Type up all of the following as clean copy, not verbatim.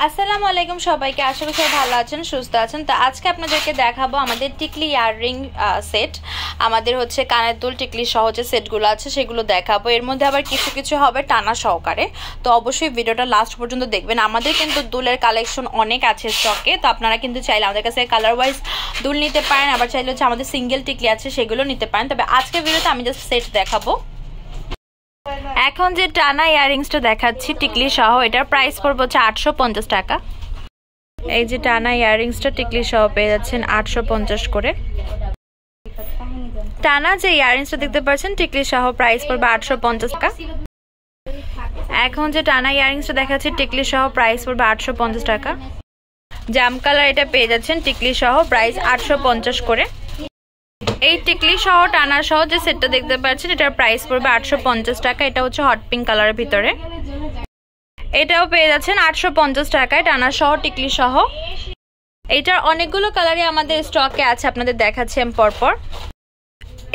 আসসালামু আলাইকুম সবাইকে, আশা করি সবাই ভালো আছেন, সুস্থ আছেন। তো আজকে আপনাদেরকে দেখাবো আমাদের টিকলি ইয়াররিং সেট। আমাদের হচ্ছে কানের দুল টিকলি সহ যে সেটগুলো আছে সেগুলো দেখাবো। এর মধ্যে আবার কিছু কিছু হবে টানা সহকারে, তো অবশ্যই ভিডিওটা লাস্ট পর্যন্ত দেখবেন। আমাদের কিন্তু দুলের কালেকশন অনেক আছে স্টকে, তো আপনারা কিন্তু চাইলে আমাদের কাছে কালার ওয়াইজ দুল নিতে পারেন, আবার চাইলে হচ্ছে আমাদের সিঙ্গেল টিকলি আছে সেগুলো নিতে পারেন। তবে আজকের ভিডিওতে আমি জাস্ট সেট দেখাবো। এখন যে টানা ইয়াররিংসটা দেখাচ্ছি টিকলি সহ, এটার প্রাইস পড়বে হচ্ছে 850 টাকা। এই যে টানা ইয়াররিংসটা টিকলি সহ পেয়ে যাচ্ছেন 850 করে। টানা যে ইয়াররিংসটা দেখতে পাচ্ছেন টিকলি সহ প্রাইস পড়বে 850 টাকা। এখন যে টানা ইয়াররিংসটা দেখাচ্ছি টিকলি সহ প্রাইস পড়বে 850 টাকা। জাম কালার এটা পেয়ে যাচ্ছেন টিকলি সহ প্রাইস 850 করে। এই টিকলি সহ টানা সহ যে সেটটা দেখতে পাচ্ছেন এটার প্রাইস পড়বে 850 টাকা। এটা হচ্ছে হট পিঙ্ক কালারের ভিতরে, এটাও পেয়ে যাচ্ছেন 850 টাকায় টানা সহ টিকলি সহ। এটার অনেকগুলো কালারই আমাদের স্টকে আছে, আপনাদের দেখাচ্ছি আমি পরপর।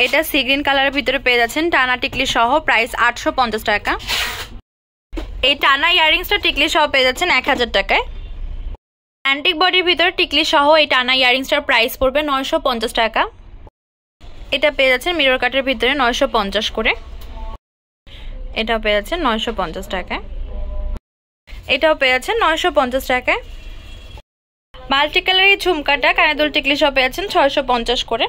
এটা সি গ্রিন কালারের ভিতরে পেয়ে যাচ্ছেন টানা টিকলি সহ প্রাইস 850 টাকা। এই টানা ইয়াররিংসটা টিকলি সহ পেয়ে যাচ্ছেন 1000 টাকায়। অ্যান্টিক বডির ভিতরে টিকলি সহ এই টানা ইয়াররিংসটার প্রাইস পড়বে 950 টাকা। এটা পেয়ে যাচ্ছেন মিরর কাটের ভিতরে 950 করে। এটাও পেয়ে যাচ্ছেন 950 টাকায়। এটাও পেয়ে যাচ্ছেন 950 টাকায়। মাল্টি কালার এই ঝুমকাটা কানের দুল টিকলি সহ পেয়ে যাচ্ছেন 650 করে।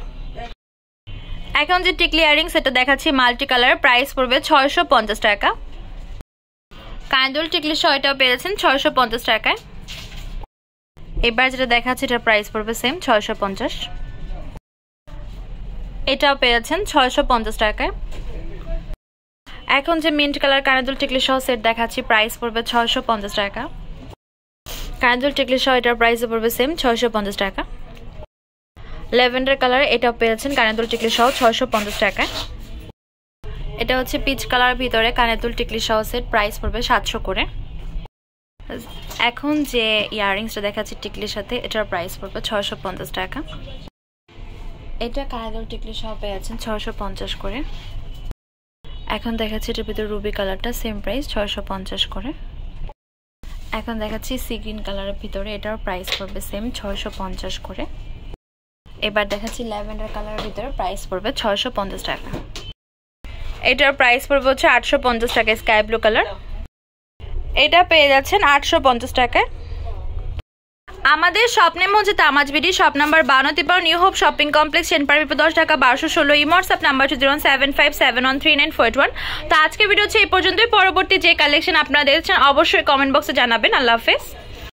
এখন যে টিকলি ইয়াররিংস এটা দেখাচ্ছি মাল্টি কালারের, প্রাইস পড়বে 650 টাকা। কানের দুল টিকলি সহ এটাও পেয়ে যাচ্ছেন 650 টাকায়। এবার যেটা দেখাচ্ছি এটার প্রাইস পড়বে সেম 650। এটাও পেয়ে যাচ্ছেন 650 টাকায়। এখন যে মিন্ট কালার কানের দুল টিকলি সহ সেট দেখাচ্ছি প্রাইস পড়বে 650 টাকা। কানের দুল টিকলি সহ এটার প্রাইস পড়বে সেম 650 টাকা। ল্যাভেন্ডার কালার এটাও পেয়ে যাচ্ছেন কানের দুল টিকলি সহ 650 টাকায়। এটা হচ্ছে পিচ কালারের ভিতরে কানের দুল টিকলি সহ সেট, প্রাইস পড়বে 700 করে। এখন যে ইয়াররিংসটা দেখাচ্ছি টিকলির সাথে এটার প্রাইস পড়বে 650 টাকা। এটা কানের দুল টিকলি সহ পেয়ে যাচ্ছেন 650 করে। এখন দেখাচ্ছি এটার ভিতরে রুবি কালারটা, সেম প্রাইস 650 করে। এখন দেখাচ্ছি সি গ্রিন কালারের ভিতরে, এটার প্রাইস পড়বে সেম 650 করে। এবার দেখাচ্ছি ল্যাভেন্ডার কালারের ভিতরে, প্রাইস পড়বে 650 টাকা। এটার প্রাইস পড়বে হচ্ছে 850 টাকা। স্কাই ব্লু কালার এটা পেয়ে যাচ্ছেন 850 টাকায়। আমাদের স্বপ্নের মধ্যে তামাজ BD shop number 52 New Hope shopping complex, Senpara বিপো 10 টাকা 1216। WhatsApp number 075713941। তো আজকের ভিডিও হচ্ছে এই পর্যন্তই। পরবর্তী যে কালেকশন আপনারা দেখছেন অবশ্যই কমেন্ট বক্সে জানাবেন। আল্লাহ হাফেজ।